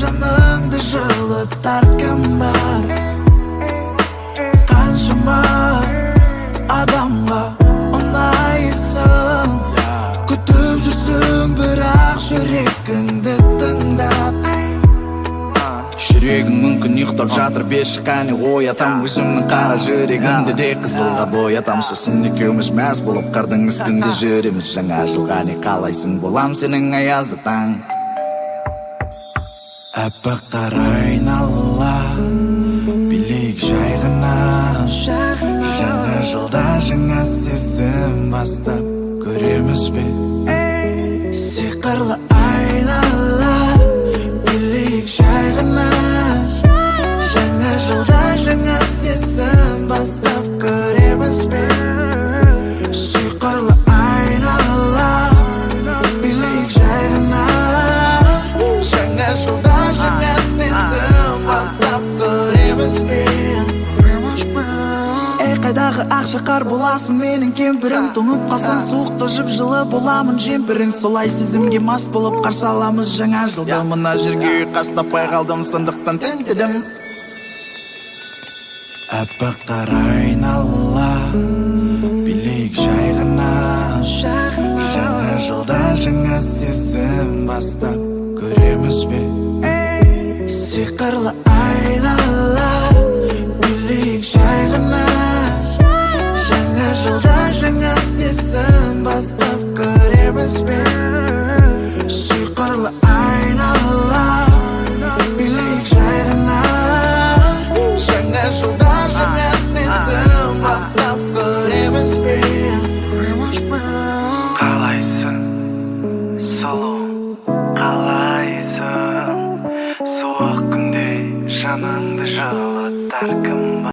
жаныңды жылытар кім бар? Қаншама адамға ұнайсың, күтіп жүрсің бірақ жүрегіңді тыңдап. Жүрегім мүмкін ұйықтап жатыр, беші қане оятам. Өзімнің қара жүрегімді де қызылға боятам. Сосын екеуміз мәз болып қардың үстінде жүреміз. Жаңа жылға не қалайсың, болам сенің аязы таң. Әппақ қар айнала, билейік жай ғана. Жаңа жылда жаңа сезім бастап көреміз бе? Сиқырлы айнала, билейік жай ғана. Жаңа жылда жаңа сезім бастап көреміз бе? Сиқырлы айнала, билейік жай ғана. Жаңа жылда жаңа сезім бастап көреміз бе? Ей қайдағы ақшақар боласың менің кемпірің, тоңып қалсаң суықта жып-жылы боламын жемпірің. Солай сезімге мас болып қарсы аламыз жаңа жылды. Мына жерге қас таппай қалдым, сондықтан тінтідім. Әппақ қар айнала, билейік жай ғана. Жаңа жылда жаңа сезім бастап көреміз бе? Сиқырлы айнала, билейік жай ғана. Жаңа жылда жаңа сезім бастап көреміз бе? Сиқырлы айнала, билейік жай ғана. Жаңа жылда жаңа сезім бастап көреміз бе? Қалайсың, сұлу, қалайсың? Суық күнде жаныңды жылытар кім